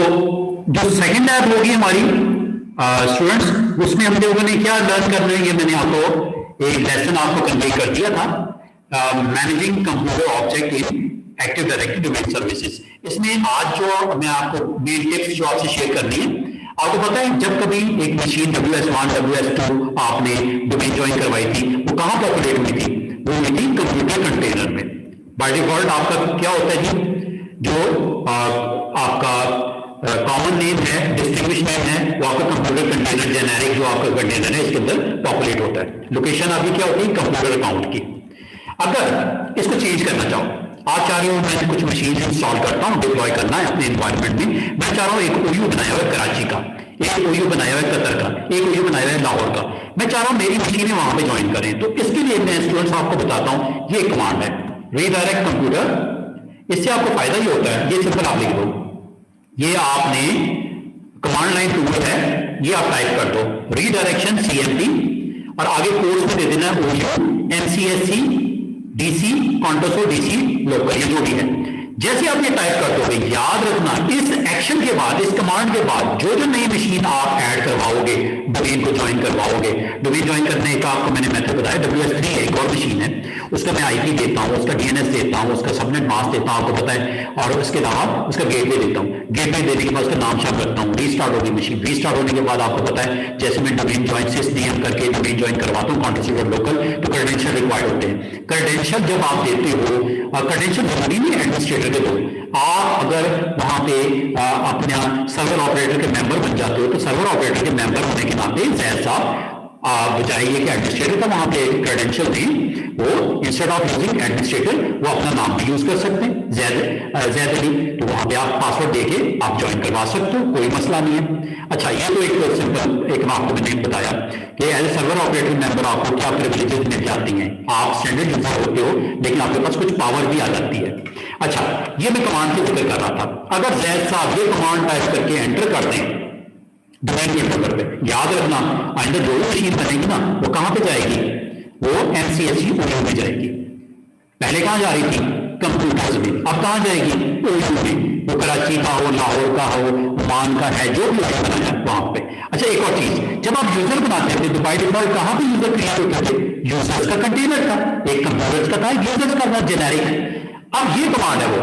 जो second app होगी हमारी स्टूडेंट्स, उसमें हम लोगों ने क्या लर्न करना है, ये मैंने आपको एक लेसन आपको कन्वे कर दिया था, managing computer object in active directory domain services. इसमें आज जो मैं आपको मेन टिप्स जो आपसे शेयर करनी है, आपको पता है जब कभी एक मशीन WS1 WS2 आपने डोमेन ज्वाइन करवाई थी, वो कहां पॉपुलेट हुई थी? वो हुई थी कंप्यूटर कंटेनर में। बाय डिफॉल्ट आपका क्या होता है जी, जो आपका कॉमन नेम है, डिस्ट्रीब्यूशन नेम है, वो आपका कंप्यूटर कंटेनर जेनेरिक जो आपका कंटेनर है इसके अंदर पॉपुलेट होता है। लोकेशन आपकी क्या होती है? कंप्यूटर अकाउंट की। अगर इसको चेंज करना चाहो, आप चाह रहे हो मैं कुछ मशीन इंस्टॉल करता हूं, डिप्लॉय करना है अपने एनवायरनमेंट में, मैं चाह रहा हूं एक ओयू बनाया हुआ है कराची का, एक ओयू बनाया हुआ है कतर का, एक ओयू बनाया हुआ है लाहौर का, मैं चाह रहा हूं मेरी मशीनें वहां पे ज्वाइन करें। तो इसके लिए मैं स्टूडेंट्स आपको बताता हूं, ये कमांड है रीडायरेक्ट कंप्यूटर। इससे आपको फायदा ये होता है, ये सिंपल आप लिख दो, ये आपने कमांड लाइन टूल है, ये आप टाइप कर दो रीडायरेक्शन CMD और आगे कोर्स में दे देना OU MCSC DC कॉन्टोसो DC local, ये जो भी है। जैसे आप ये टाइप कर दोगे, याद रखना इस एक्शन के बाद, इस कमांड के बाद जो जो नई मशीन आप ऐड करवाओगे, डोमेन को ज्वाइन करवाओगे, डोमेन ज्वाइन करने का आपको मैंने मेथड बताया, WS3 एक और मशीन है, उसका मैं IP देता हूं, उसका DNS देता हूं, उसका सबनेट मास्क देता हूं, आपको पता है, और उसके अलावा उसका गेटवे देता हूं। गेटवे देने के बाद उसका नाम शाम रखता हूं, रीस्टार्ट होगी मशीन, रीस्टार्ट होने के बाद आपको पता है जैसे मैं डोमेन ज्वाइन SysDM करके डोमेन ज्वाइन करवाता हूं कॉन्टोसो लोकल, तो क्रेडेंशियल रिक्वायर्ड होते हैं। क्रेडेंशियल जब आप देते हो, क्रेडेंशियल जरूरी नहीं एडमिनिस्ट्रेटर के दो, आप अगर वहां पे अपने सर्वर ऑपरेटर के मेंबर बन जाते हो, तो सर्वर ऑपरेटर के मेंबर होने के नाते जैद साहब बजाइए कि एडमिनिस्ट्रेटर का वहां पे क्रेडेंशियल दें, वो इंस्टेड ऑफ यूजिंग एडमिनिस्ट्रेटर वो अपना नाम भी यूज कर सकते हैं, जैद अली, तो वहां पे आप पासवर्ड देके आप ज्वाइन करवा सकते हो, कोई मसला नहीं है। अच्छा, ये तो एक सिंपल एक आपको मैंने बताया कि as a server operator member आपको क्या प्रिविलेजेस मिल जाती हैं, आप स्टैंडर्ड यूजर होते हो लेकिन आपके पास कुछ पावर भी आ जाती है। अच्छा, ये मैं कमांड की जिक्र कर रहा था, अगर जैद साहब ये कमांड टाइप करके एंटर कर दें डोमेन के नंबर पे, याद रखना आइंदा जो मशीन बनेगी ना, वो कहां पे जाएगी? वो MCSC OU में जाएगी। पहले कहां जा रही थी? कंप्यूटर्स में। अब कहां जाएगी? OU में। वो कराची का हो, लाहौर का हो, ओमान का है, जो भी बनाया वहां पे। अच्छा, एक और चीज, जब आप यूजर बनाते थे तो बाय डिफॉल्ट कहां पे यूजर क्रिएट होते थे? यूजर्स का कंटेनर था, एक कंप्यूटर्स का था, यूजर्स का था जेनेरिक। अब ये कमांड है वो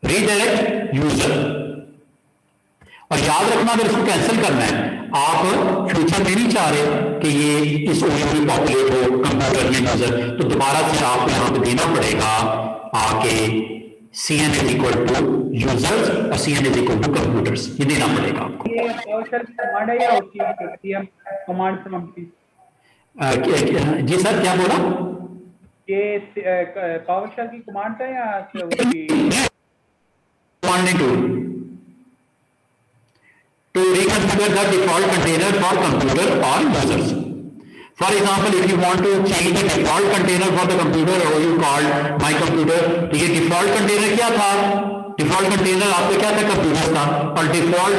रीडायरेक्ट यूजर, और याद रखना अगर इसको कैंसिल करना है, आप फ्यूचर में नहीं चाह रहे कि ये इस OU में पॉपुलेट हो कंप्यूटर में यूजर, तो दोबारा से आपको यहां पे देना पड़ेगा आके CN is equal to users और CN is equal to computers, ये देना पड़ेगा आपको। ये PowerShell कमांड है या OCM कमांड प्रॉम्प्ट? जी सर, क्या बोला? ये PowerShell की कमांड है या command tool to reconfigure the default container for computer or users. For example, if you want to change the default container for the computer or you called my computer, तो ये default container क्या था? default container आपका क्या था? Computer था, और default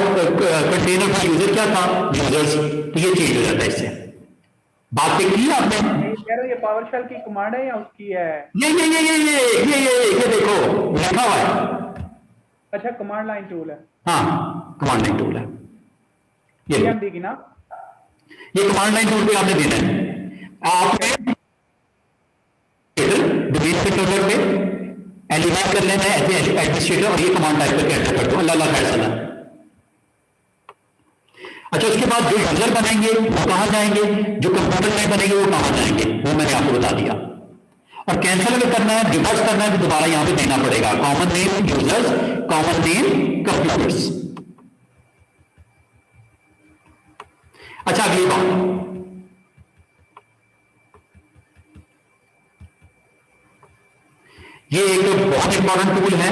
container for user क्या था? users। तो ये चेंज हो जाता है इससे। बात की आपने? कह रहे ये PowerShell की कमांड है या उसकी है? ये देखो लिखा हुआ है। अच्छा, कमांड लाइन टूल है। हाँ, कमांड लाइन टूल है ये देगी ना, ये कमांड लाइन टूल पे आपने देना है। आपने डोमेन कंट्रोलर पे एलिमेंट कर लेना है एज एडमिनिस्ट्रेटर, और ये कमांड टाइप करके एंटर कर दो, अल्लाह खैर सलाह। अच्छा, उसके बाद जो यूजर बनेंगे वो कहां जाएंगे, जो कंप्यूटर में बनेंगे वो कहां जाएंगे, वो मैंने आपको बता दिया। और कैंसिल अगर करना है, रिवर्स करना है, तो दोबारा यहां पे देना पड़ेगा common name users, common name computers. अच्छा, अगली बात, ये एक बहुत इंपॉर्टेंट टूल है,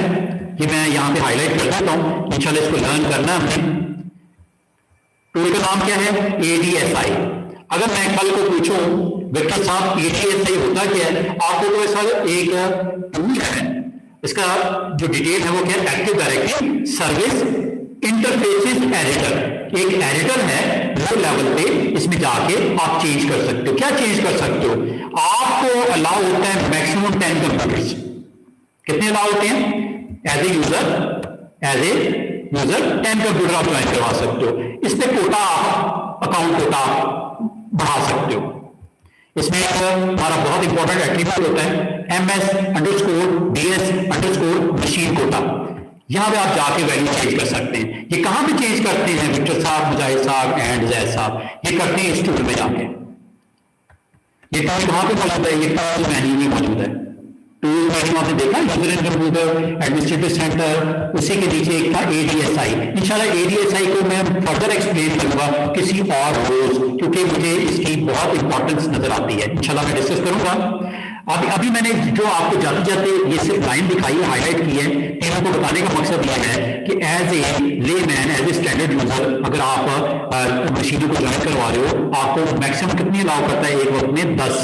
ये मैं यहां पे हाईलाइट कर देता हूं, इंशाल्लाह इसको लर्न करना है हमने। टूल का नाम क्या है? ADSI। अगर मैं कल को पूछूं विक्टर साहब ADSI होता क्या है, आपको तो ऐसा एक टूल है, इसका जो डिटेल है वो क्या है? Active directory service interfaces editor, एक एडिटर है वो लेवल पे, इसमें जाके आप चेंज कर सकते हो। क्या चेंज कर सकते हो? आपको अलाउ होता है मैक्सिमम 10 कंप्यूटर्स। कितने अलाउ होते हैं? As a user, as a user 10 computer आप ज्वाइन करवा सकते हो। इस पे कोटा, अकाउंट कोटा बढ़ा सकते हो। इसमें हमारा बहुत इंपॉर्टेंट एट्रीब्यूट होता है MS_DS_ मशीन कोटा। यहां पे आप जाके वैल्यू चेंज कर सकते हैं। ये कहां पे चेंज करते हैं विक्टर साहब, मुजाहिद साहब एंड जैद साहब? ये करते हैं इस टूल में जाके। ये टूल कहां पे मौजूद है? ये टूल मेन्यू में मौजूद है। टूल मेन्यू आपने देखा user and computer administrative centre, उसी के नीचे एक था ADSI। इंशाल्लाह ADSI को मैं फर्दर एक्सप्लेन करूंगा किसी और रोज, क्योंकि मुझे इसकी बहुत इंपॉर्टेंस नजर आती है। इंशाल्लाह मैं डिस्कस करूंगा। अभी मैंने जो आपको जाते जाते ये सिर्फ लाइन दिखाई है, हाईलाइट की है, तीनों को बताने का मकसद यह है कि as a layman, as a standard user, अगर आप मशीनों को ज्वाइन करवा रहे हो, आपको मैक्सिमम कितनी अलाउ करता है एक वक्त में? 10,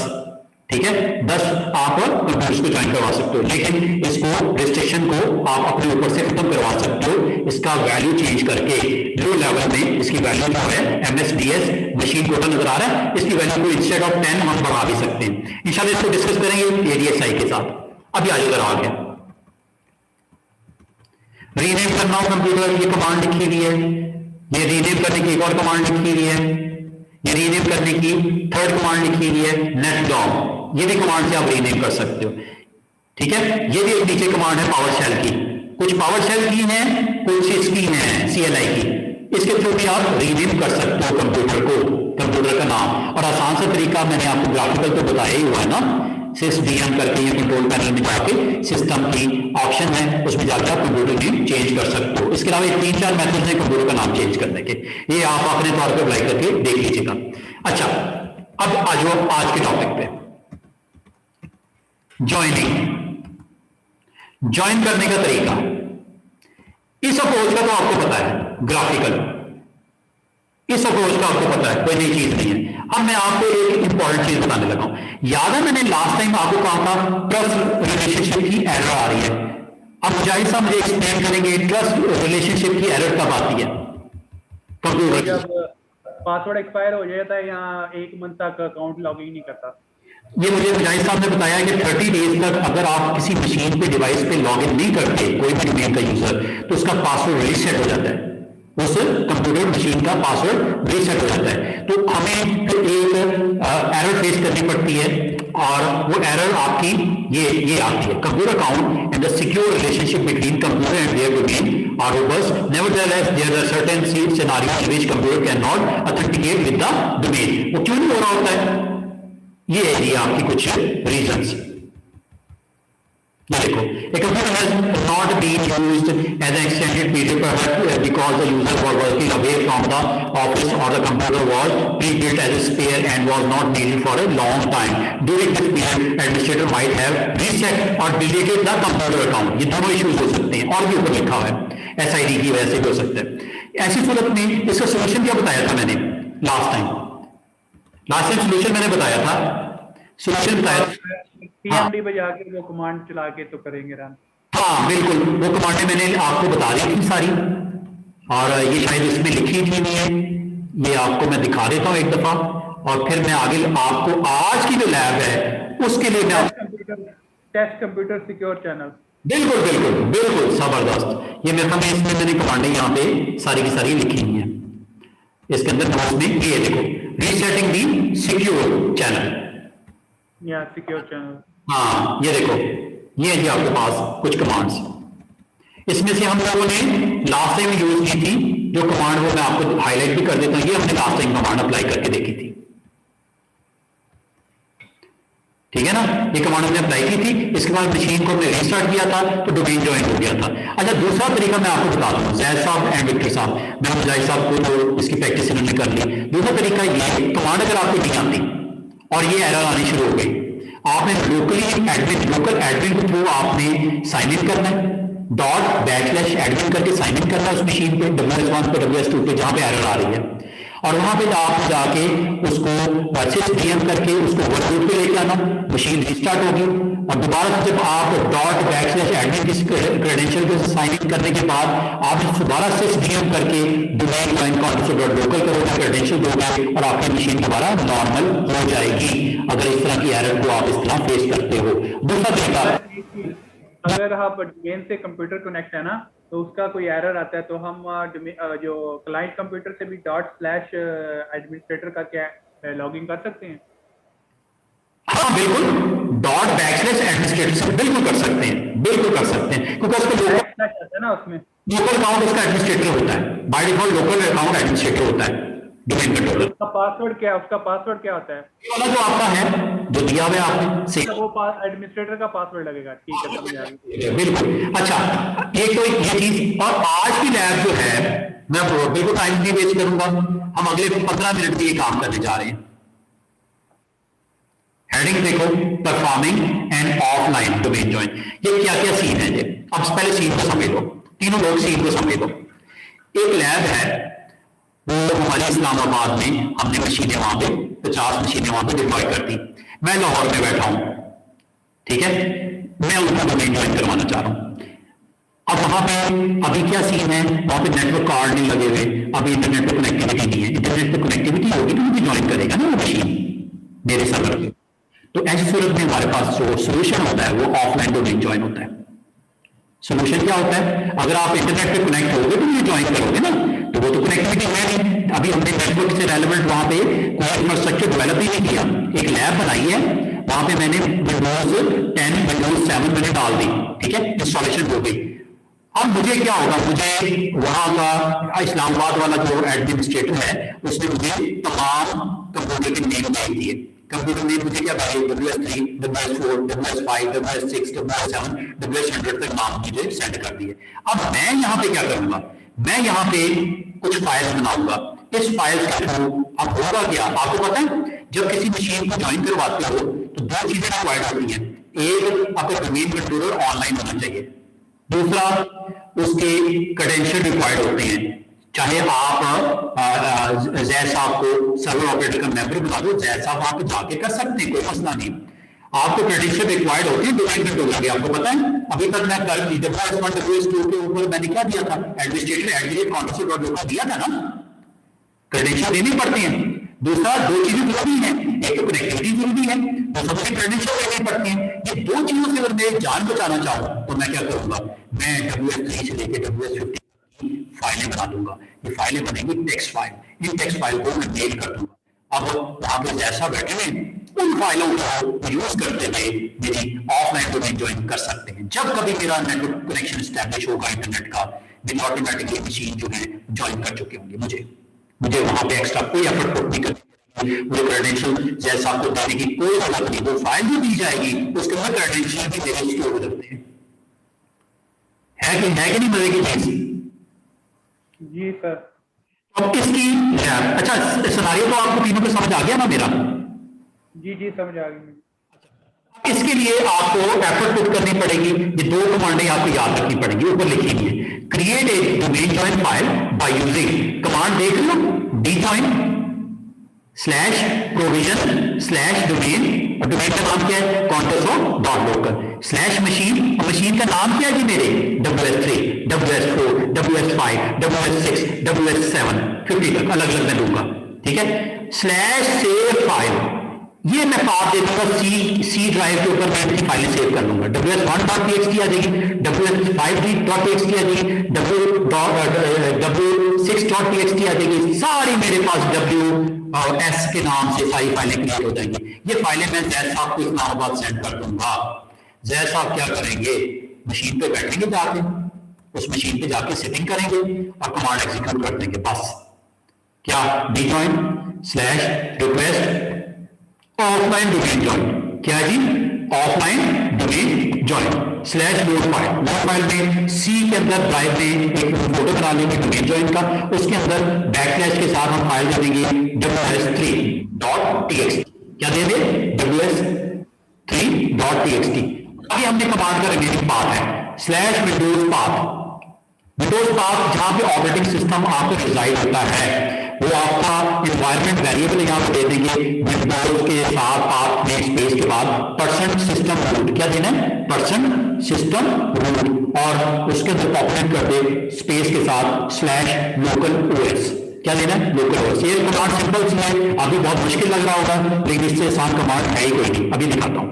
ठीक है, 10 आप कंप्यूटर्स को ज्वाइन करवा सकते हो। लेकिन इसको रिस्ट्रिक्शन को आप अपने ऊपर से खत्म करवा सकते हो, इसका वैल्यू चेंज करके। लो लेवल में इसकी वैल्यू जो है MS/DS मशीन कोटा नजर आ रहा है, इसकी वैल्यू को इंस्टेड ऑफ 10 हम बढ़ा भी सकते हैं। इंशाल्लाह इसको डिस्कस करेंगे ADSI के साथ। अभी आगे जरा आगे रीनेम करना हो कंप्यूटर, ये कमांड लिखी हुई है। ये रीनेम करने की एक और कमांड लिखी हुई है। ये रीनेम करने की थर्ड कमांड लिखी हुई है netdom। ये भी कमांड से आप रीनेम कर सकते हो, ठीक है। ये भी एक नीचे कमांड है पावर शेल की। कुछ पावर शेल की है, कुछ इसकी है CLI की। इसके थ्रू भी आप रीनेम कर सकते हो कंप्यूटर को, कंप्यूटर का नाम। और आसान सा तरीका मैंने आपको ग्राफिकल तो बताया ही हुआ है ना, sysdm करके या कंट्रोल पैनल में जाके सिस्टम की ऑप्शन है, उसमें जाकर आप कंप्यूटर नेम चेंज कर सकते हो। इसके अलावा 3-4 मेथड है कंप्यूटर का नाम चेंज करने के, ये आप अपने तौर पर अप्लाई करके देख लीजिएगा। अच्छा, अब आ जाओ आज के टॉपिक पे, ज्वाइनिंग। ज्वाइन करने का तरीका, इस अप्रोच का तो आपको पता है, ग्राफिकल, इस अप्रोच का आपको पता है, कोई नई चीज नहीं है। अब मैं आपको एक इंपॉर्टेंट चीज बताने लगा हूं। याद है मैंने लास्ट टाइम आपको कहा था ट्रस्ट रिलेशनशिप की एरर आ रही है। अब मुजाहिद साहब मुझे एक्सप्लेन करेंगे ट्रस्ट रिलेशनशिप की एरर कब आती है कंप्यूटर? जब पासवर्ड एक्सपायर हो जाता है या 1 मंथ तक अकाउंट लॉग इन नहीं करता। ये मुझे मुजाहिद साहब ने बताया कि 30 डेज तक अगर आप किसी मशीन पे, डिवाइस पे लॉग इन नहीं करते, कोई भी डोमेन का यूजर, तो उसका पासवर्ड रीसेट हो जाता है, उस कंप्यूटर मशीन का पासवर्ड रीसेट हो जाता है। तो हमें तो एक एरर फेस करनी पड़ती है, और वो एरर आपकी ये आती है, computer account and the secure relationship between computer and their domain are robust, nevertheless there are certain scenarios in which computer can not authenticate with the domain. वो क्यों नहीं हो रहा होता है? ये है जी आपकी कुछ रीजंस। ये देखो, a computer has not been used as an extended period perhaps because the user was working away from the office or the computer was pre-built as a spare and was not needed for a long time. During this period, administrator might have reset or deleted the computer account. ये दोनों issues हो सकते हैं, और भी ऊपर लिखा हुआ है SID की वजह से भी हो सकता है। ऐसी सूरत में इसका सोल्यूशन क्या बताया था मैंने लास्ट टाइम? सोल्यूशन मैंने बताया था, सोल्यूशन बताया PMD पे जाके वो कमांड चला के तो करेंगे रन। हाँ बिल्कुल, वो कमांडें मैंने आपको बता दी थी सारी, और ये शायद इसमें लिखी थी नहीं है, ये आपको मैं दिखा देता हूँ एक दफा, और फिर मैं आगे आपको आज की जो लैब है उसके लिए मैं टेस्ट कंप्यूटर सिक्योर चैनल। बिल्कुल बिल्कुल बिल्कुल जबरदस्त। ये मेरे में इसमें मैंने कमांडें यहाँ पे सारी की सारी लिखी हुई हैं, इसके अंदर नोट्स में ये देखो, रीसेटिंग दी सिक्योर चैनल या सिक्योर चैनल। हाँ ये देखो, ये है जी आपके पास कुछ कमांड्स, इसमें से हम लोगों ने लास्ट टाइम यूज की थी जो कमांड, वो मैं आपको हाईलाइट भी कर देता हूं। ये हमने लास्ट टाइम कमांड अप्लाई करके देखी थी, ठीक है ना। ये कमांड हमने अप्लाई की थी, इसके बाद मशीन को हमने रीस्टार्ट किया था तो डोमेन ज्वाइन हो गया था। अच्छा, दूसरा तरीका मैं आपको बता दूं, जैद साहब एंड विक्टर साहब, मैं मुजाहिद साहब को तो इसकी प्रैक्टिस इन्होंने कर ली। दूसरा तरीका ये, कमांड अगर आपको नहीं आती और ये एरर आनी शुरू हो गई, आपने लोकल एडमिन के थ्रू आपने साइन इन करना है, ./admin करके साइन इन करना है उस मशीन पे, WS1 पे, WS2 पे, जहां पे एरर आ रही है, और वहां पे आप जाके उसको sysdm करके उसको वर्कबुक पे लेके आना, मशीन रिस्टार्ट होगी, और दोबारा जब आप ./admin की क्रेडेंशियल को साइन इन करने के बाद आप दोबारा sysdm करके डोमेन ज्वाइन .local करोगे, क्रेडेंशियल दोगे, और आपकी मशीन दोबारा नॉर्मल हो जाएगी, अगर इस तरह की एरर को आप इस तरह फेस करते हो। दूसरा तरीका, अगर आप डोमेन से कंप्यूटर कनेक्ट है ना, तो उसका कोई एरर आता है तो हम जो क्लाइंट कंप्यूटर से भी ./एडमिनिस्ट्रेटर का क्या लॉगिन कर सकते हैं? हाँ बिल्कुल, ./एडमिनिस्ट्रेटर से बिल्कुल कर सकते हैं, बिल्कुल कर सकते हैं, क्योंकि उसको आता है ना उसमें लोकल अकाउंट उसका एडमिनिस्ट्रेटर होता है, by default local account administrator होता है, डोमेन कंट्रोलर। उसका पासवर्ड क्या होता है? ये वाला जो आपका है, जो दिया हुआ है आपने से वो एडमिनिस्ट्रेटर का पासवर्ड लगेगा, ठीक है, समझ आ गई। बिल्कुल। अच्छा, एक तो ये चीज, और आज की लैब जो है, मैं बिल्कुल टाइम नहीं वेस्ट करूंगा, हम अगले 15 मिनट में ये काम करने जा रहे हैं। हेडिंग देखो, performing and offline domain join. ये क्या क्या सीन है ये? अब पहले सीन को समझ लो, तीनों लोग सीन को समझ लो। एक लैब है, वो हमारे इस्लामाबाद में, हमने मशीनें वहां पे 50 मशीनें वहां पे डिप्लॉय कर दी। मैं लाहौर में बैठा हूं, ठीक है, मैं उनका डोमेन ज्वाइन करवाना चाह रहा हूं। अब वहां पे अभी क्या सीन है, वहां पे नेटवर्क कार्ड नहीं लगे हुए, अभी इंटरनेट पर कनेक्टिविटी नहीं है। इंटरनेट पर कनेक्टिविटी होगी तो मुझे ज्वाइन करेगा ना वो मशीन मेरे सर्वर पे। तो ऐसी सूरत में हमारे पास जो सोल्यूशन होता है वो ऑफलाइन डोमेन ज्वाइन होता है। सोल्यूशन क्या होता है? अगर आप इंटरनेट पे कनेक्ट होगे तो ये ज्वाइन करोगे ना, तो वो तो कनेक्टिविटी है नहीं। अभी हमने नेटवर्क से रेलेवेंट वहां पे कोई इंफ्रास्ट्रक्चर डेवलप ही नहीं किया। एक लैब बनाई है, वहां पे मैंने विंडोज 10 विंडोज 7 मैंने डाल दी, ठीक है, इंस्टॉलेशन हो गई। अब मुझे क्या होगा, मुझे वहां का इस्लामाबाद वाला जो एडमिनिस्ट्रेटर है उसने मुझे तमाम कंप्यूटर के नेम दे दिए। कंप्यूटर नेम मुझे क्या चाहिए, WS3, WS4, WS5, WS6, WS7, WS100 तक नाम मुझे सेंड कर दिए। अब मैं यहाँ पे क्या करूंगा, मैं यहाँ पे कुछ फाइल्स बनाऊंगा। इस फाइल्स के थ्रू अब होगा क्या, आपको पता है, जब किसी मशीन को ज्वाइन करवाते हो तो दो चीजें रिक्वायर्ड होती हैं। एक, आपका डोमेन कंट्रोलर ऑनलाइन होना चाहिए। दूसरा, उसके क्रेडेंशियल रिक्वायर्ड होते हैं। चाहे आप जैद साहब को सर्वर ऑपरेटर का मेंबर बना दो, जैद साहब वहां पे जाके कर सकते हैं, कोई मसला नहीं। आपको क्रेडेंशियल रिक्वायर्ड होती है डोमेन कंट्रोलर की, आपको पता है। अभी तक मैं कर WS1 WS2 के ऊपर मैंने क्या दिया था, एडमिनिस्ट्रेटर दिया था ना, क्रेडेंशियल देनी पड़ती है। दूसरा, दो चीजें जरूरी हैं, एक तो कनेक्टिविटी जरूरी है, दूसरा मुझे क्रेडेंशियल देनी पड़ती है। ये दो चीजों से अगर मैं जान बचाना चाहूँ तो मैं क्या करूंगा, मैं WS3 से लेकर WS50 फाइलें बना दूंगा। ये फाइलें बनेंगी टेक्स्ट फाइल, इन टेक्स्ट फाइल को मैं मेल कर दूंगा। अब वहां पर जैसा बैठे हुए उन फाइलों को यूज करते हुए मेरी ऑफलाइन डोमेन ज्वाइन कर सकते हैं। जब कभी मेरा नेटवर्क कनेक्शन स्टैब्लिश होगा इंटरनेट का, मेरी ऑटोमेटिकली मशीन जो है ज्वाइन कर चुके होंगे। मुझे वहां पे एक्स्ट्रा कोई एफर्ट पुट नहीं करनी, मुझे क्रेडेंशियल जैसा आपको देने की कोई जरूरत नहीं। वो फाइल जो दी जाएगी उसके अंदर क्रेडेंशियल भी मेरे स्टोर हो जाते हैं। है कि नहीं मजे की चीज? जी सर। अब इसकी अच्छा सिनारियो तो आपको तीनों को समझ आ गया ना मेरा? जी समझ आ गई। इसके लिए आपको एफर्ट पुट करनी पड़ेगी। ये दो कमांडें आपको याद रखनी पड़ेगी, ऊपर लिखी हुई है। Create a domain join file by using command, देख लो, djoin /provision/domain, और डोमेन का नाम क्या है, contoso.local /machine, और मशीन का नाम क्या है जी मेरे, WS3, WS4, WS5, WS6, WS7, 50 तक अलग अलग मैं दूंगा, ठीक है। /save फाइल, ये मैं पाथ दे दूंगा सी ड्राइव के ऊपर, मैं अपनी फाइलें सेव कर लूंगा। WS1.txt आ जाएगी, WS5.txt आ जाएगी, W6.txt आ जाएगी, सारी मेरे पास WS के नाम से सारी फाइलें क्रिएट हो जाएंगी। ये फाइलें मैं जैद साहब को इस्लामाबाद सेंड कर दूंगा। जैद साहब क्या करेंगे, मशीन पे बैठेंगे, जाके उस मशीन पे जाके सेटिंग करेंगे और कमांड एग्जीक्यूट कर देंगे। बस क्या, djoin/request ऑफलाइन डोमेन ज्वाइन, क्या जी, offline domain join /load file में सी के अंदर ड्राइव में एक फोटो बना लेंगे डोमेन ज्वाइन का, उसके अंदर बैकस्लैश के साथ हम फाइल डालेंगे WS3.txt, क्या दे दे, WS3.txt। आगे हमने कमांड का रिमेनिंग पाथ है /windows path, विंडोज पाथ जहां पे ऑपरेटिंग सिस्टम आपका रिजाइड होता है, वो आपका एनवायरमेंट वेरिएबल यहां पे दे देंगे। विंडोज के साथ पाथ में स्पेस के बाद %system root, क्या देना है, %system root, और उसके अंदर पॉपुलेट कर दे स्पेस के साथ /localOS, क्या देना है, localOS। ये कमांड सिंपल सी है, अभी बहुत मुश्किल लग रहा होगा, लेकिन इससे आसान कमांड है ही कोई नहीं। अभी दिखाता हूं,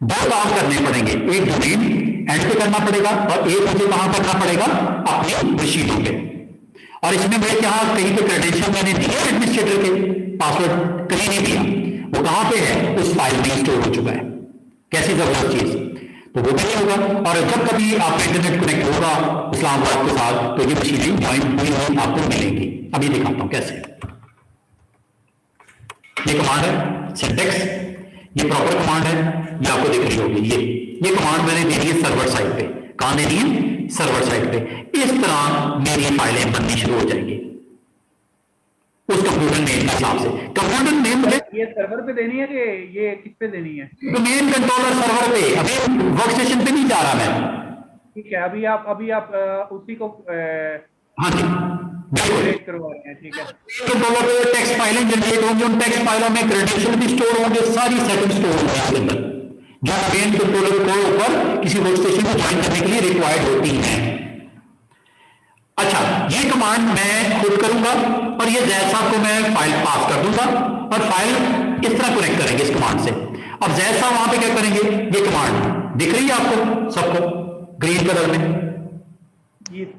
दो काम करने पड़ेंगे, एक डोमेन एंड पे करना पड़ेगा और एक मुझे कहां करना पड़ेगा, अपनी मशीनों पे। और इसमें मेरे यहाँ कहीं पे क्रेडेंशियल मैंने दिए एडमिनिस्ट्रेटर के, पासवर्ड कहीं नहीं दिया, वो कहां पे है, उस फाइल में स्टोर हो चुका है। कैसी जबरदस्त चीज, तो वो भी नहीं होगा। और जब कभी आपका इंटरनेट कनेक्ट होगा इस्लामाबाद के साथ तो ये मशीनें ज्वाइन हुई हुई आपको मिलेंगी। अभी दिखाता हूं कैसे। ये कमांड है सिंटेक्स, ये प्रॉपर कमांड है, ये आपको दिख रही होगी। ये कमांड मैंने दे दी है सर्वर साइड पे। कहां दे दी है, सर्वर साइड पे। इस तरह मेरी फाइलें बननी शुरू हो जाएंगी उस कंप्यूटर नेम के हिसाब से। कंप्यूटर नेम मुझे ये सर्वर पे देनी है कि ये किस पे देनी है? डोमेन कंट्रोलर सर्वर पे, अभी वर्क स्टेशन पे नहीं जा रहा मैं। ठीक है, अभी आप उसी को हाँ जी जनरेट करवा रहे हैं। ठीक है, कंट्रोलर पे टेक्स्ट फाइलें जनरेट होंगी, उन टेक्स्ट फाइलों में क्रेडेंशियल भी स्टोर होंगे, सारी सेटिंग स्टोर होंगे इसके अंदर, जो डोमेन कंट्रोलर को ऊपर किसी वर्क स्टेशन को ज्वाइन करने के लिए रिक्वायर्ड होती हैं। अच्छा, ये कमांड मैं खुद करूंगा और ये जैद साहब को मैं फाइल पास कर दूंगा और फाइल इस तरह कनेक्ट करेंगे इस कमांड से। और जैद साहब वहां पे क्या करेंगे, ये कमांड दिख रही है आपको सबको ग्रीन कलर में।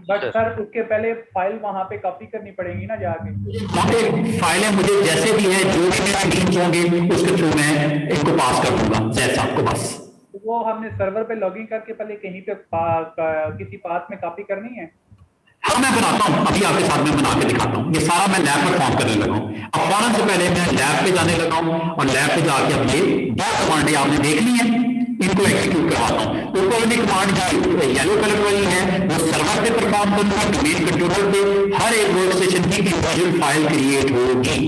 बट सर उसके पहले फाइल वहां पे कॉपी करनी पड़ेगी ना जाके। वहां पे फाइलें मुझे जैसे भी है, जो भी मेरे नीड्स होंगे उसके थ्रू मैं इनको पास कर दूंगा जैद साहब को। बस वो हमने सर्वर पे लॉगिन करके पहले कहीं पे किसी पाथ में कॉपी करनी है। हाँ मैं बनाता हूँ, अभी आपके साथ में बना के दिखाता हूँ। ये सारा मैं लैब में फॉर्म करने लगा हूँ। अब फौरन से पहले मैं लैब पे जाने लगा हूँ और लैब पे जाके अब ये दो कमांडें आपने देख ली हैं, इनको एग्जीक्यूट करवाता हूँ। ऊपर वाली कमांड जो येलो कलर वाली है वो सर्वर पे परफॉर्म करूंगा, डोमेन कंट्रोलर पे हर एक वर्क स्टेशन की इंडिविजुअल फाइल क्रिएट होगी।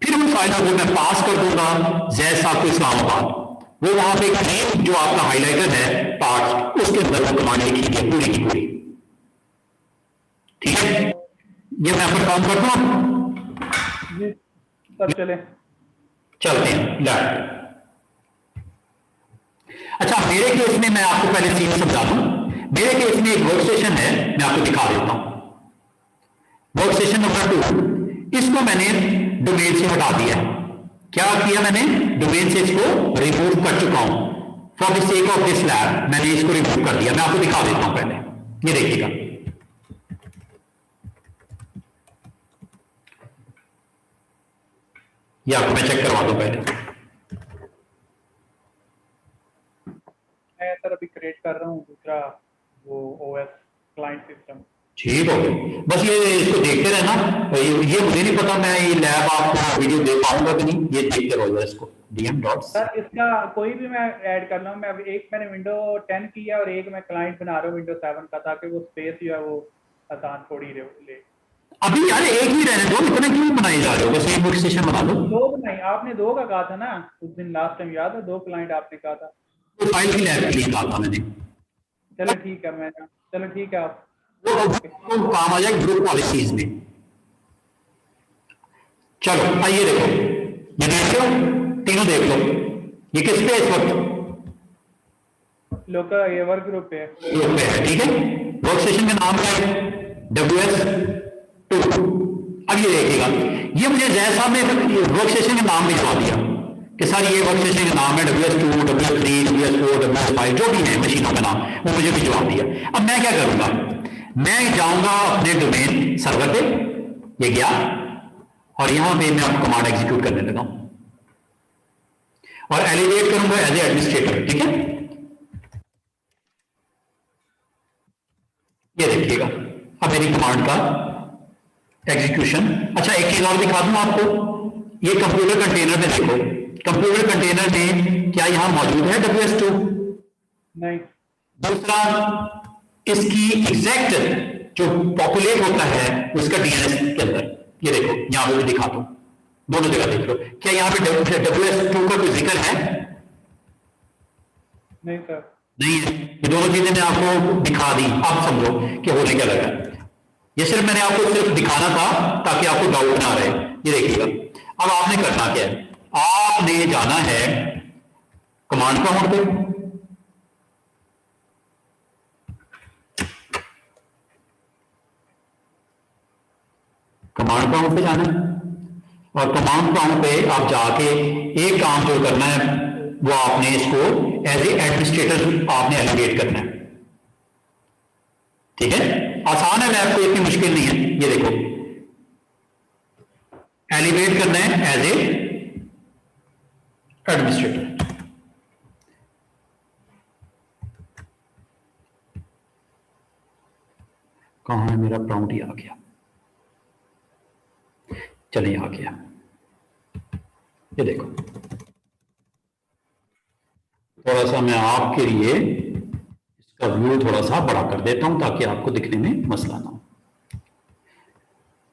फिर उन फाइलों को मैं पास कर दूंगा जैद साहब को इस्लामाबाद। वो वहां पे जो आपका हाईलाइटर है पार्ट, उसके अंदर वो कमांड लिखी है पूरी की पूरी। ठीक है, ये मैं परफॉर्म करता हूं जी सब चलते हैं लैब। अच्छा, मेरे केस में मैं आपको पहले सीन समझा दूं। मेरे केस में एक वर्क स्टेशन है, मैं आपको दिखा देता हूं। वर्क स्टेशन नंबर 2, इसको मैंने डोमेन से हटा दिया। क्या किया मैंने, डोमेन से इसको रिमूव कर चुका हूं। For the sake of this lab मैंने इसको रिमूव कर दिया। मैं आपको दिखा देता हूं पहले, ये देखिएगा। ये आपको मैं चेक करवा दूं पहले। मैं सर अभी क्रिएट कर रहा हूँ दूसरा वो ओएस क्लाइंट सिस्टम। ठीक हो गया, बस ये इसको देखते रहना। ये मुझे नहीं पता मैं ये लैब आपको वीडियो दे पाऊंगा कि नहीं, ये देखते रहो इसको। डीएम डॉट्स सर इसका कोई भी मैं ऐड कर लूँ। मैं अभी एक मैंने विंडो 10 किया और एक मैं क्लाइंट बना रहा हूँ विंडो 7 का, ताकि वो स्पेस जो है वो आसान थोड़ी ले। अभी यार एक ही रहने दो, इतने क्यों बनाए जा रहे हो, बस एक वर्क स्टेशन बना दो। दो नहीं, आपने दो का कहा था ना उस दिन, लास्ट टाइम याद है, दो क्लाइंट आपने कहा था। तो फाइल की लैब के लिए कहा था मैंने। चलो ठीक है, मैं चलो ठीक है आप तो काम आ जाए ग्रुप पॉलिसीज में। चलो आइए देखो, ये देख लो, तीनों देख लो। ये किस पे इस वक्त, लोकल ये वर्क ग्रुप पे है। ठीक है, वर्क स्टेशन का नाम क्या है, WS2। अब ये देखिएगा, ये मुझे जैद साहब ने वर्क स्टेशन का नाम भिजवा दिया कि सर ये वर्क स्टेशन का नाम है WS2, WS3, WS4, WS5, जो भी है मशीनों का नाम, वो मुझे भिजवा दिया। अब मैं क्या करूंगा, मैं जाऊंगा अपने डोमेन सर्वर पे, ये गया और यहां पे मैं आपको कमांड एग्जीक्यूट करने लगा और एलिवेट करूंगा एज ए एडमिनिस्ट्रेटर। ठीक है, ये देखिएगा अब मेरी कमांड का एग्जीक्यूशन। अच्छा, एक चीज और दिखा दूं आपको, ये कंप्यूटर कंटेनर में देखो, कंप्यूटर कंटेनर में क्या यहां मौजूद है WS2? नहीं। दूसरा, इसकी एग्जैक्ट जो पॉपुलेट होता है उसका DNS के अंदर, ये देखो यहां पे भी दिखा दूं, दोनों जगह देख लो। क्या यहां पे WS2 का कोई जिक्र है? नहीं सर, नहीं है। ये दोनों चीजें मैं आपको दिखा दी, आप समझो कि होने क्या लगा। ये सिर्फ मैंने आपको सिर्फ दिखाना था ताकि आपको डाउट ना रहे। ये देखिएगा, अब आपने करना क्या है, आपने जाना है कमांड प्रॉम्प्ट पे, कमांड प्रॉम्प्ट पे जाना है और कमांड प्रॉम्प्ट पे आप जाके एक काम जो करना है वो आपने इसको एज ए एडमिनिस्ट्रेटर आपने एलिवेट करना है। ठीक है, आसान है, लैब कोई इतनी मुश्किल नहीं है। ये देखो, एलिवेट करना है एज ए एडमिनिस्ट्रेटर। कहां है मेरा प्रॉम्प्ट? ही आ गया, चलिए आ गया। ये देखो, थोड़ा सा मैं आपके लिए इसका व्यू थोड़ा सा बड़ा कर देता हूं ताकि आपको दिखने में मसला ना हो।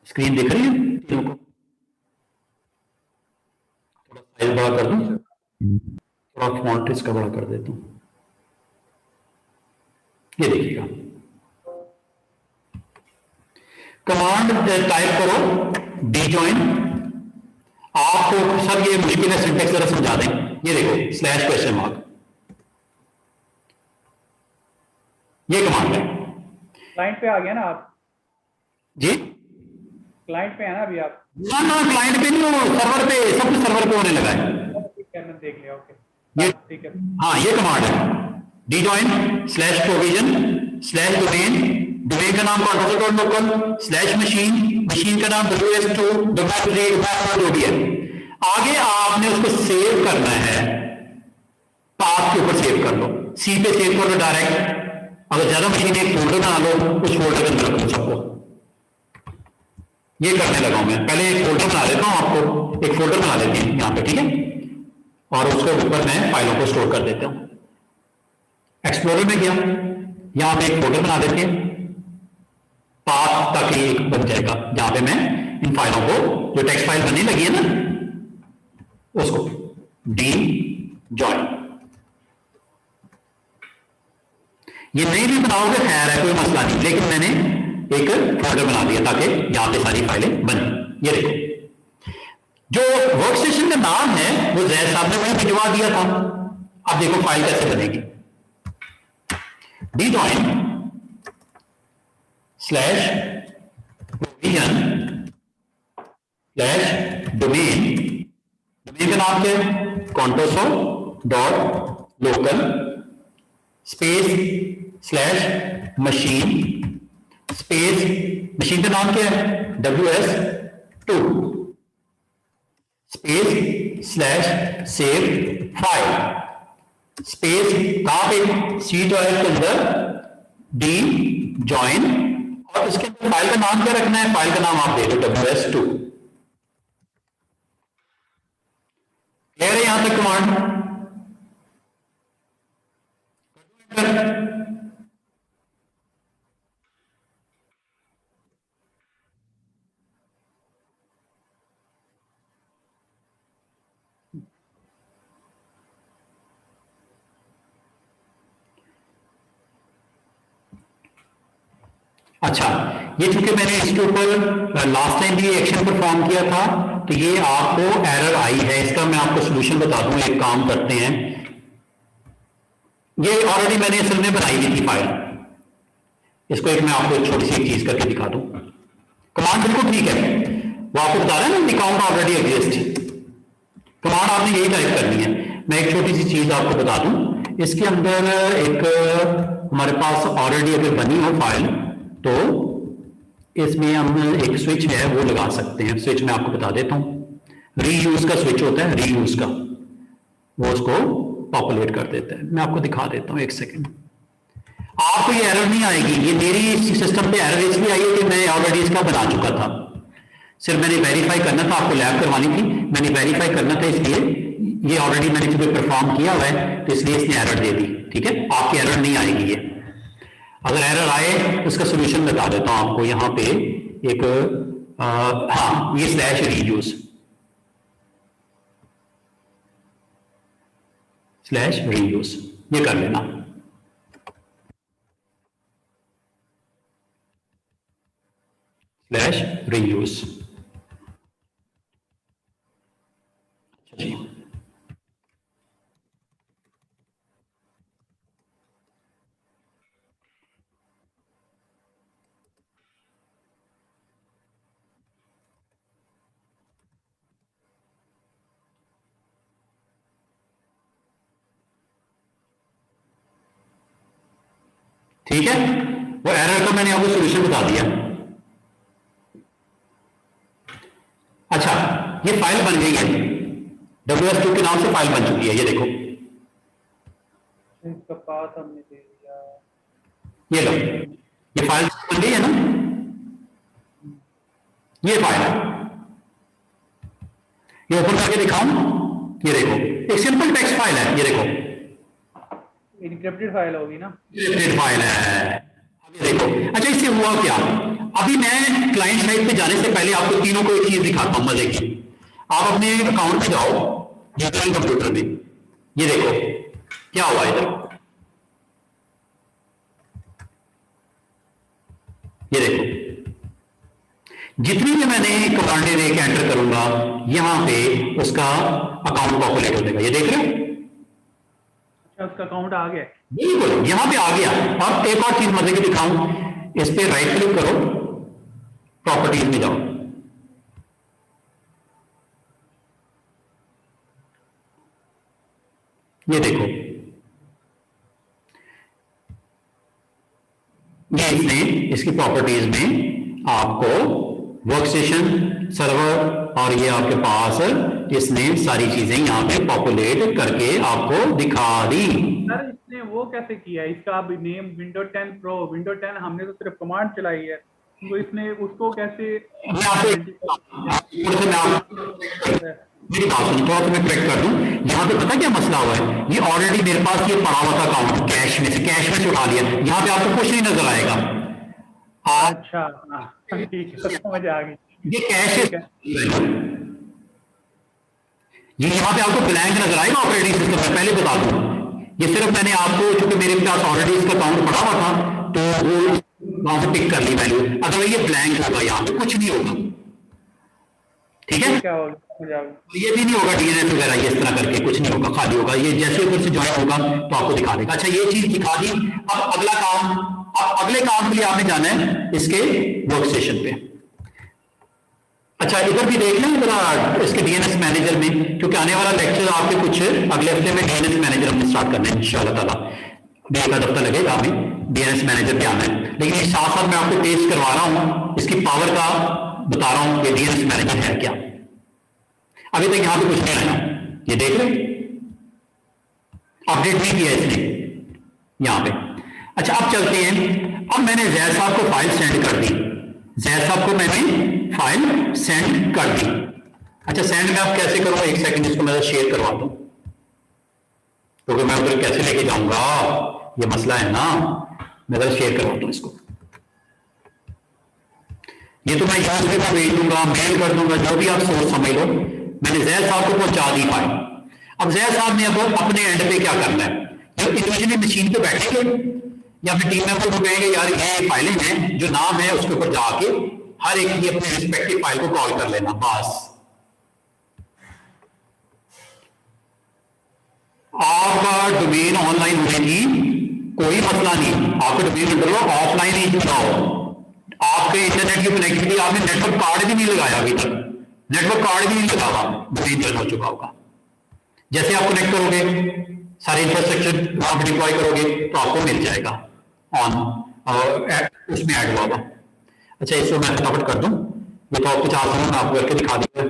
स्क्रीन दिख रही है तीनों को? थोड़ा साइज बड़ा कर दूं, थोड़ा फॉन्ट इसका बड़ा कर देता हूं। ये देखिएगा, कमांड टाइप करो डी जॉइन। आपको सर ये मुश्किल है, सिंटेक्स जरा समझा दें। ये देखो, स्लैश क्वेश्चन मार्क, ये कमांड है। क्लाइंट पे आ गया ना आप? जी, क्लाइंट पे है ना अभी आप? ना ना, क्लाइंट पे नहीं हो, सर्वर पे, सब कुछ सर्वर पे होने लगा है। ठीक है, मैंने देख लिया। ओके, ये ठीक है। हाँ, ये कमांड है D join slash provision slash domain, domain का नाम लोकल स्लैश मशीन, मशीन का नाम WS2 है। आगे आपने उसको सेव करना है, पाथ के ऊपर सेव कर लो, सी पे सेव कर लो डायरेक्ट। अगर ज्यादा मशीन एक फोल्डर बना लो, उस फोल्डर के अंदर रखो सबको। ये करने लगा हूं मैं, पहले एक फोल्डर बना देता हूं, आपको एक फोल्डर बना देते हैं यहां पे, ठीक है, और उसके ऊपर मैं फाइलों को स्टोर कर देता हूं। एक्सप्लोरर में गया, यहां पे एक फोल्डर बना देते हैं, पाथ तक एक बन जाएगा जहां पे मैं इन फाइलों को, जो टेक्स्ट फाइल बनने लगी है ना, उसको डी जॉइन। ये नहीं भी बनाओगे खैर है, कोई मसला नहीं, लेकिन मैंने एक फोल्डर बना दिया ताकि यहां पे सारी फाइलें बने। ये देखो, जो वर्क स्टेशन का नाम है वो जैद साहब ने वहीं भिजवा दिया था। अब देखो फाइल कैसे बनेगी, D join slash provision slash domain, domain का नाम क्या है, Contoso dot local space slash machine space, machine का नाम क्या है, WS2 space slash save file space, कहां पे, सी ड्राइव के अंदर डी जॉइन, और इसके अंदर फाइल का नाम क्या रखना है, फाइल का नाम आप दे दो WS2। क्लियर है यहां तक कमांड? अच्छा, ये चूंकि मैंने इसके ऊपर लास्ट टाइम भी एक्शन परफॉर्म किया था, तो ये आपको एरर आई है, इसका मैं आपको सोल्यूशन बता दूं। एक काम करते हैं, ये ऑलरेडी मैंने असल में बनाई हुई थी फाइल, इसको एक मैं आपको एक छोटी सी चीज करके दिखा दूं। कमांड बिल्कुल ठीक है, वो आपको बता रहा है ना, अकाउंट ऑलरेडी एग्जिस्ट। कमांड आपने यही टाइप करनी है। मैं एक छोटी सी चीज आपको बता दूं, इसके अंदर एक हमारे पास ऑलरेडी अगर बनी हो फाइल, तो इसमें हम एक स्विच है वो लगा सकते हैं। स्विच मैं आपको बता देता हूं, रीयूज का स्विच होता है, रीयूज का, वो उसको पॉपुलेट कर देता है। मैं आपको दिखा देता हूं, एक सेकेंड। आपको ये एरर नहीं आएगी, ये मेरी सिस्टम पे एरर इसलिए आई है कि मैं ऑलरेडी इसका बना चुका था, सिर्फ मैंने वेरीफाई करना था, आपको लैब करवानी थी, मैंने वेरीफाई करना था, इसलिए ये ऑलरेडी मैंने चूंकि परफॉर्म किया हुआ है, तो इसलिए इसने एरर दे दी। ठीक है, आपकी एरर नहीं आएगी ये। अगर एरर आए तो उसका सोल्यूशन बता देता हूं आपको। यहां पे एक हाँ, ये स्लैश रीयूज, स्लैश रीयूज, ये कर लेना। स्लैश रीयूज, जी ठीक है। वो एरर का मैंने आपको सोल्यूशन बता दिया। अच्छा, ये फाइल बन गई है, WS2 के नाम से फाइल बन चुकी है, ये देखो, इसका पास हमने दे दिया। ये लो, ये फाइल बन गई है ना, ये फाइल है, ये ओपन करके दिखाऊं, ये देखो, एक सिंपल टेक्स्ट फाइल है, ये देखो, इनक्रिप्टेड फाइल होगी ना? इनक्रिप्टेड फाइल है, अब ये देखो। अच्छा, इससे हुआ क्या, अभी मैं क्लाइंट साइड पे जाने से पहले आपको तीनों को एक चीज दिखाता हूं मजे की। आप अपने अकाउंट पे जाओ डिजिटल कंप्यूटर में, ये देखो क्या हुआ इधर, ये देखो, जितनी भी मैंने कमांडें देके एंटर करूंगा यहां पे उसका अकाउंट पॉपुलेट हो जाएगा, ये देख रहे हो? अच्छा, उसका अकाउंट आ गया। बिल्कुल यहां पे आ गया। अब एक और चीज मजे की दिखाऊं, इस पे राइट क्लिक करो, प्रॉपर्टीज में जाओ, ये देखो, ये इसने इसकी प्रॉपर्टीज में आपको वर्क स्टेशन, सर्वर और ये आपके पास इसने सारी चीजें यहां पे पॉपुलेट करके आपको दिखा दी। सर इसने वो कैसे किया? इसका अब नेम विंडो 10 प्रो, विंडो 10 हमने तो सिर्फ कमांड चलाई है, तो इसने उसको कैसे मैं आपको मेरी बात सुनो, थोड़ा सा मैं करेक्ट कर दूं, यहाँ पे पता क्या मसला हुआ है, ये ऑलरेडी मेरे पास ये पड़ा हुआ था अकाउंट, कैश में से उठा लिया, यहाँ पे आपको कुछ नहीं नजर आएगा। अच्छा हाँ, ठीक है, समझ आ गई। ये कैश ठीक है, ये यहाँ पे आपको ब्लैंक नजर आएगा ऑपरेटिंग सिस्टम में, पहले बता दूं, ये सिर्फ मैंने आपको, चूंकि मेरे पास ऑलरेडी इसका अकाउंट पड़ा हुआ था तो वो वहां से पिक कर ली वैल्यू, अगर ये ब्लैंक होगा यहाँ पे कुछ नहीं होगा, ठीक है? क्या होगा, समझ आ गई। ये भी नहीं होगा डीएनएस वगैरह, ये इस तरह करके कुछ नहीं होगा, खाली होगा, ये जैसे ऊपर से ज्वाइन होगा तो आपको दिखा देगा। अच्छा, ये चीज दिखा दी। अब अगला काम, अब अगले काम के लिए आपने जाना है इसके वर्क स्टेशन पे। अच्छा, इधर भी देख लें जरा इसके डीएनएस मैनेजर में, क्योंकि आने वाला लेक्चर आपके कुछ अगले हफ्ते में डीएनएस मैनेजर हमने स्टार्ट करना है इंशाल्लाह ताला, एक हफ्ता लगेगा हमें डीएनएस मैनेजर पे आना है, लेकिन इस साथ साथ मैं आपको टेस्ट करवा रहा हूं, इसकी पावर का बता रहा हूं कि डीएनएस मैनेजर है क्या। अभी तक यहां पे कुछ नहीं आया, ये देख रहे, अपडेट नहीं किया इसने यहां पे। अच्छा, अब चलते हैं, अब मैंने जैद साहब को फाइल सेंड कर दी, जैद साहब को मैंने फाइल सेंड कर दी। अच्छा, सेंड में आप कैसे करूंगा, एक सेकंड इसको मैं शेयर करवा दूं, क्योंकि मैं उधर कैसे लेके जाऊंगा ये मसला है ना, मैं जरा शेयर करवा दूं इसको। ये तो मैं यूएसबी पर भेज दूंगा, मेल कर दूंगा, जो भी आप सोच समझ लो, मैंने जैद साहब को पहुंचा दी फाइल। अब जैद साहब ने अब अपने एंड पे क्या करना है, जब इंडिविजुअली मशीन पे बैठेंगे या फिर टीम मेंबर को कहेंगे यार ये फाइलें हैं, जो नाम है उसके ऊपर जाके हर एक की अपने रिस्पेक्टिव फाइल को कॉल कर लेना, बस। आपका डोमेन ऑनलाइन होने की कोई मसला नहीं, आपका डोमेन नंबर ऑफलाइन ही जुड़ा हो, आपके इंटरनेट की कनेक्टिविटी, आपने नेटवर्क कार्ड भी नहीं लगाया अभी तक, नेटवर्क कार्ड भी नहीं लगा हुआ, डोमेन जन हो चुका होगा। जैसे आप कनेक्ट करोगे, सारे इंफ्रास्ट्रक्चर आप डिप्लॉय करोगे तो आपको मिल जाएगा ऑन, उसमें ऐड हुआ होगा। अच्छा, इसको मैं फटाफट कर दूं, ये तो आपको चाहता हूं मैं आपको करके दिखा दिया,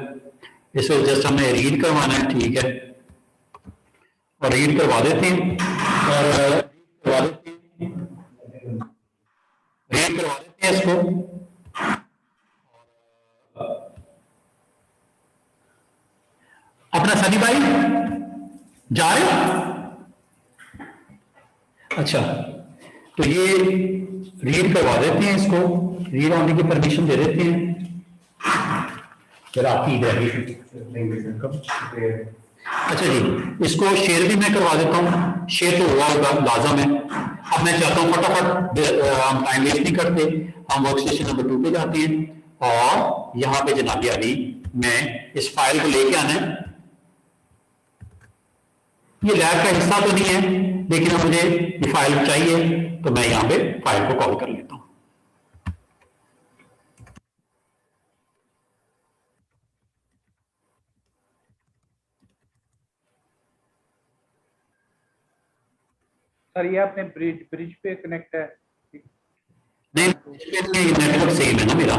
इसको जस्ट हमने रीड करवाना है, ठीक है, और रीड करवा देते हैं, और करवा देते हैं, रीड करवा देते हैं इसको। अपना सनी भाई जा रहे हो? अच्छा, तो ये रीड करवा देते हैं इसको, रीड होने की परमिशन दे देते हैं, फिर आपकी इधर। अच्छा जी, इसको शेयर भी मैं करवा देता हूँ, शेयर तो हुआ होगा लाजम है। अब मैं चाहता हूँ फटाफट, हम टाइम वेस्ट नहीं करते, हम वर्क स्टेशन नंबर 2 पे जाते हैं और यहाँ पे जनाबी अली मैं इस फाइल को लेके आना है। ये लैब का हिस्सा तो नहीं है, लेकिन अब मुझे ये फाइल चाहिए तो मैं यहाँ पे फाइल को कॉल कर लेता हूँ। सर ये अपने ब्रिज ब्रिज पे कनेक्ट है। नहीं, नेटवर्क सेम है ना मेरा,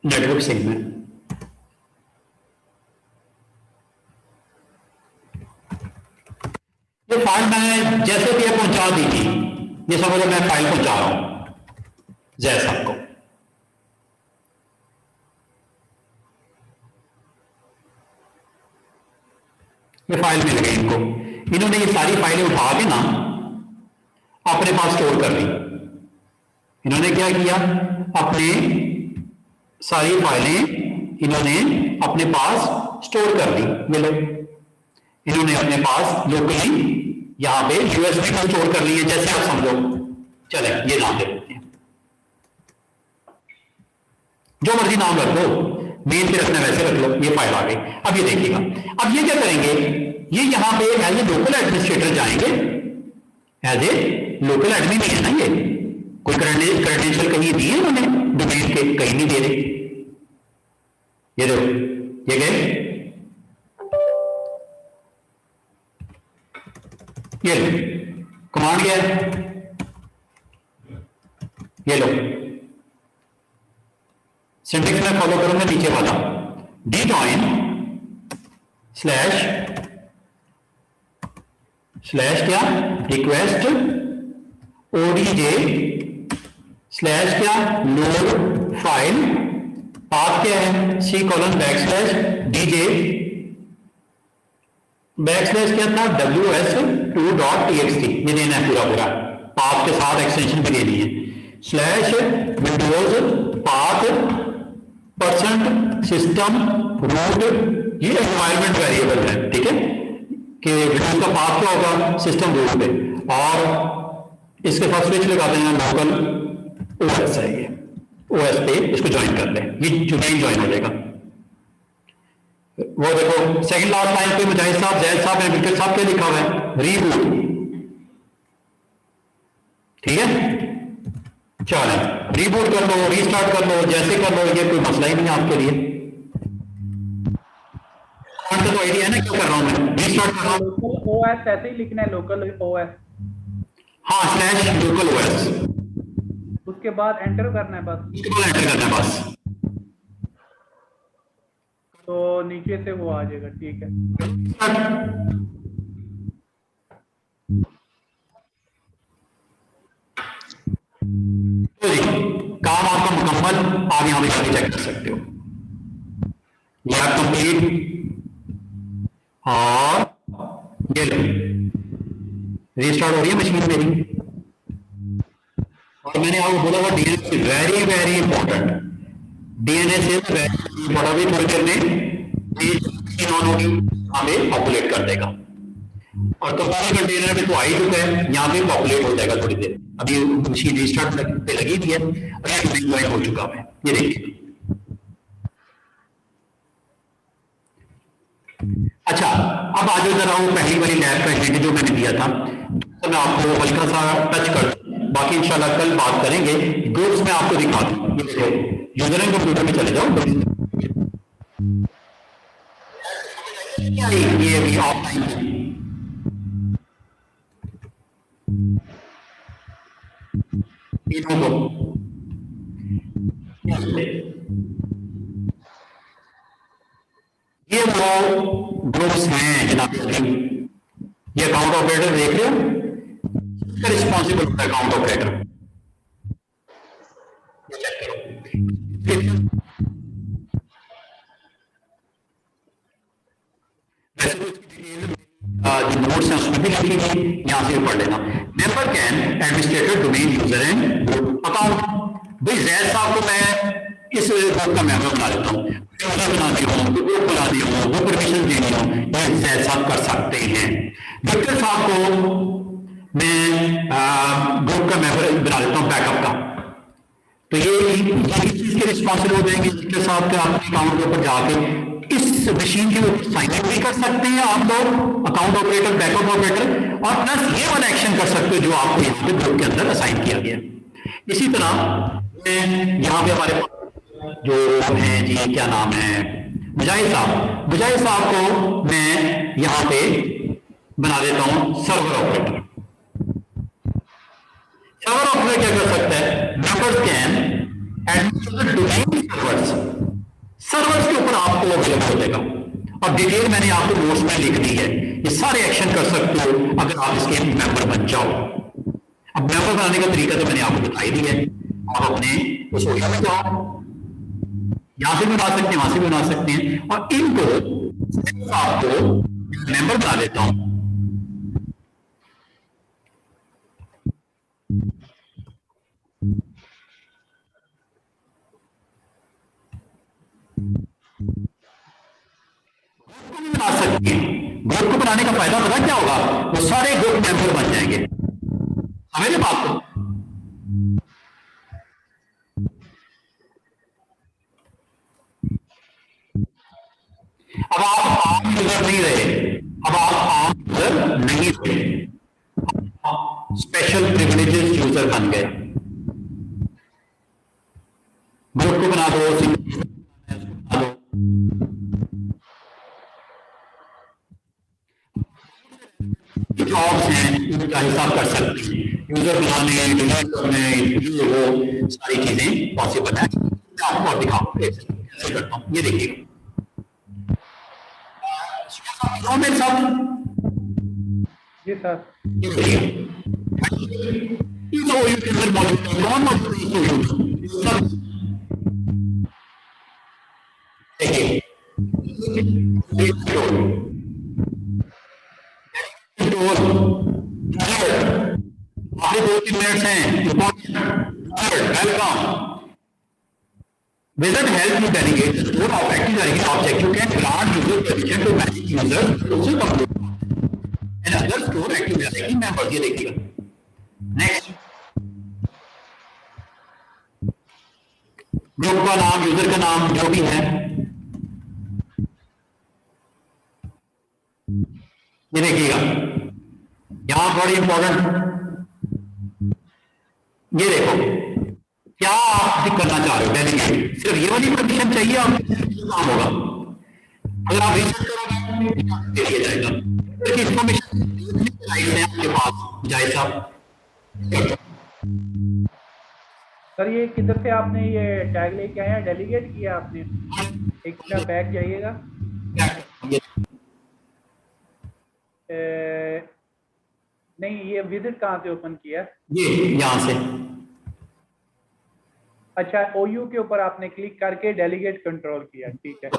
नेटवर्क सेम है। ये फाइल मैं जैसे भी पहुंचा दी थी, ये समझो मैं फाइल पहुंचा रहा हूं जय साहब को। ये फाइल मिल गई इनको, इन्होंने ये सारी फाइलें उठा के ना अपने पास स्टोर कर ली। इन्होंने क्या किया, अपने सारी फाइलें इन्होंने अपने पास स्टोर कर ली। ये लो, इन्होंने अपने पास लोकली यहां पे यूएसबी में स्टोर कर ली है, जैसे आप समझो। चले ये नाम दे देते हैं, जो मर्जी नाम रख लो, मेन पे रखना वैसे रख लो। ये फाइल आ गई। अब ये देखिएगा, अब ये क्या करेंगे, ये यहां पे एज ए लोकल एडमिनिस्ट्रेटर जाएंगे। एज ए लोकल एडमिन है ना, ये कोई क्रेडेंशियल कहीं दिए उन्होंने डोमेन के, कहीं नहीं दे रहे। ये देखो, ये गए, ये लो कमांड गया, ये लो सिंटेक्स में फॉलो करूंगा नीचे वाला, डी जॉइन स्लैश क्या रिक्वेस्ट ओडीजे स्लैश क्या लोड फाइल, पाथ क्या है सी कॉलन /डीजे क्या था ws2.txt, ये देना है पूरा पूरा, पाथ के साथ एक्सटेंशन भी देनी है। Slash Windows path %system root, ये एनवायरमेंट वेरिएबल है, ठीक है, कि विंडोज का पाथ क्या होगा सिस्टम रूट पे, और इसके साथ स्विच लगा देना लोकल ओएस है, ये ओएस पे इसको ज्वाइन कर लें, ये ज्वाइन हो जाएगा। वो देखो सेकंड लास्ट लाइन पे मुजाहिद साहब, जैद साहब, विक्टर साहब क्या लिखा हुआ है, रीबूट, ठीक है। चलें रीबूट कर लो, रीस्टार्ट कर लो, जैसे कर लो, ये कोई मसला ही नहीं है आपके लिए। तो आइडिया है ना क्या कर रहा हूं मैं, रीस्टार्ट कर रहा हूं। लोकल ओएस ऐसे ही लिखना है, लोकल ओएस, हाँ स्लैश लोकल ओएस, उसके बाद एंटर करना है बस, उसके बाद एंटर करना है बस, तो नीचे से वो आ जाएगा, ठीक है। तो काम आपका मुकम्मल, आप यहां पे चेक कर सकते हो, लैब कंप्लीट, और ये लो रीस्टार्ट हो रही है मशीन मेरी। और मैंने आपको बोला था DNS is very very important, DNS is very, बड़ा भी थोड़ी देर में ऑन होगी, हमें पॉपुलेट कर देगा। और कंपाइलर कंटेनर में तो आ ही चुका है, यहाँ पे पॉपुलेट हो जाएगा थोड़ी देर। अभी मशीन रीस्टार्ट पे लगी थी है, और ज्वाइन हो चुका है, ये देखिए। अच्छा अब आ जाओ जरा वो पहली वाली लैब का हिंट जो मैंने दिया था, तो मैं आपको हल्का सा टच कर दूं, बाकी इंशाल्लाह कल बात करेंगे। ग्रुप्स में आपको दिखा दूं, ये देखो यूजर एंड कंप्यूटर में चले जाओ, ये अभी ऑफलाइन तीनों को ये वो ग्रुप्स हैं जनाब। ये अकाउंट ऑपरेटर देख रहे हो, रिस्पॉन्सिबल होता है अकाउंट ऑपरेटर, चेक करो। वैसे तो इसकी डिटेल जो नोट्स हैं उसमें भी लिखी गई, यहां से पढ़ लेना। Member can administrator domain user and account. भाई जैद साहब को मैं इस ग्रुप का मेंबर बना देता हूँ, बना दी हूँ, ग्रुप बना दी हूँ, वो परमिशन देनी हो, ये जैद साहब कर सकते हैं। विक्टर साहब को मैं ग्रुप का मेंबर बना देता हूँ बैकअप का, तो ये इस चीज के रिस्पॉन्सिबल हो जाएंगे। विक्टर साहब के अपने अकाउंट के ऊपर जाके इस मशीन के ऊपर साइन इन भी कर सकते हैं आप लोग, अकाउंट ऑपरेटर, बैकअप ऑपरेटर, और प्लस ये वाला एक्शन कर सकते हो जो आपको यहाँ पे ग्रुप के अंदर असाइन किया गया। इसी तरह यहाँ पे हमारे जो हैं जी, क्या नाम है, मुजाहिद साहब, मुजाहिद साहब को मैं यहाँ पे बना देता हूँ सर्वर ऑपरेटर। सर्वर ऑपरेटर क्या कर सकता है, members can administrate domain servers, servers के ऊपर आपको अवेलेबल हो जाएगा। और डिटेल मैंने आपको नोट्स में लिख दी है, ये सारे एक्शन कर सकते हो अगर आप इसके मेंबर बन जाओ। अब मेंबर बनाने का तरीका तो मैंने आपको बता ही दिया है, आप अपने उस ओशा में जाओ, यहां से भी बना सकते हैं, वहां से भी बना सकते हैं, और इनको आपको मेंबर बना देता हूं। बना सकते हैं, ग्रुप को बनाने का फायदा पता क्या होगा, वो सारे ग्रुप मेंबर बन जाएंगे। समझे बात को? अब आप आम यूजर नहीं रहे, अब आप आम यूजर नहीं रहे, स्पेशल प्रिविलेजेस यूजर बन गए। ग्रुप को बना दो, बना दो, जॉब्स हैं उनका हिसाब कर सकते हैं, यूजर बनाने, डिलीट करने, ये वो सारी चीजें पॉसिबल है। मैं आपको दिखाऊं कैसे करता हूं, ये देखिए मेरे साथ, जी सर। ये देखिए इस ओयू के अंदर मौजूद है, कौन मौजूद है इस ओयू सब देखिए, आपके 2-3 मिनट्स हैं, welcome. Wizard help you delegate the store of active directory object. You can grant user permission to manage users also complete and other store active directory members. ये देखिएगा। Next, ग्रुप का नाम, यूजर का नाम जो भी है, ये देखिएगा। यहां बड़ी इंपॉर्टेंट, ये देखो क्या आप करना चाह रहे हो, डेलीगेट सिर्फ ये वाली परमिशन चाहिए, आपको काम होगा। अगर आप रिसर्च करोगे दे दिया जाएगा, इंफॉर्मेशन आपके पास जाए साहब। सर ये किधर से आपने ये टैग लेके आए हैं, डेलीगेट किया आपने? एक मिनट बैक जाइएगा। नहीं, ये विजिट कहाँ से ओपन किया? ये यहां से। अच्छा, ओयू के ऊपर आपने क्लिक करके डेलीगेट कंट्रोल किया, ठीक है।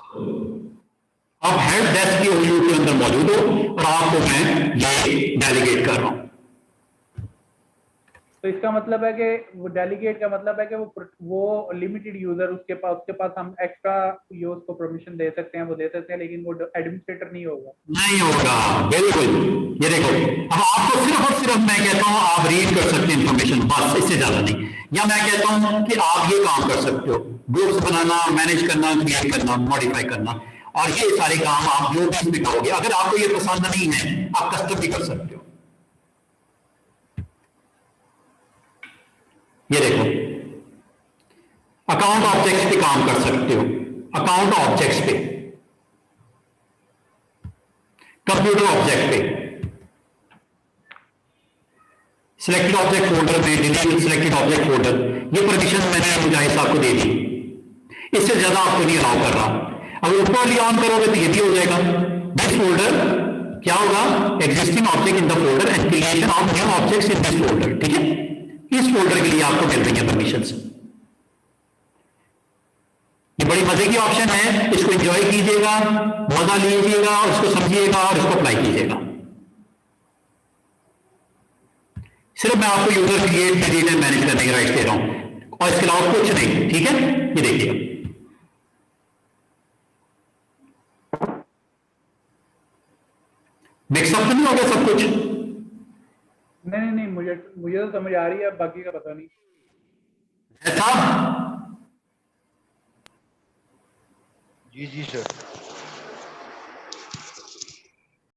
आप हेल्प डेस्क की ओयू के अंदर मौजूद हो और आपको मैं ये डेलीगेट कर रहा हूं। तो इसका मतलब है कि वो डेलीगेट का मतलब है कि वो लिमिटेड यूजर उसके पास हम एक्स्ट्रा यूज को परमिशन दे सकते हैं, वो दे सकते हैं, लेकिन वो एडमिनिस्ट्रेटर नहीं होगा। नहीं होगा, बिल्कुल। ये देखो, अब आपको सिर्फ और सिर्फ मैं कहता हूं आप रीड कर सकते हैं इंफॉर्मेशन, बस, इससे ज्यादा नहीं। या मैं कहता हूं कि आप ये काम कर सकते हो, ग्रुप्स बनाना, मैनेज करना, क्रिएट करना, मॉडिफाई करना, और ये सारे काम आप जो भी इसमें करोगे, अगर आपको ये पसंद नहीं है आप कस्टम भी कर सकते हो। ये देखो, अकाउंट ऑब्जेक्ट्स पे काम कर सकते हो, अकाउंट ऑब्जेक्ट्स पे, कंप्यूटर ऑब्जेक्ट पे, सिलेक्टेड ऑब्जेक्ट फोल्डर में डिलीट सिलेक्टेड ऑब्जेक्ट फोल्डर, ये परमिशन मैंने मुजाहिद साहब को दे दी, इससे ज्यादा आपको नहीं अलाउ कर रहा। अगर ऊपर वाली ऑन करोगे तो ये भी हो जाएगा। दिस फोल्डर क्या होगा, existing object in the folder and creation of new objects in this folder, ठीक है। इस फोल्डर के लिए आपको मिल रही है परमिशंस। ये बड़ी मजे की ऑप्शन है, इसको एंजॉय कीजिएगा, मजा लीजिएगा, उसको समझिएगा और इसको अप्लाई कीजिएगा। सिर्फ मैं आपको user create, delete and manage करने के राइट दे रहा हूं और इसके अलावा कुछ नहीं, ठीक है। ये देखिएगा, मिक्सअप तो नहीं हो गया सब कुछ? नहीं, मुझे तो समझ आ रही है, बाकी का पता नहीं। जी सर।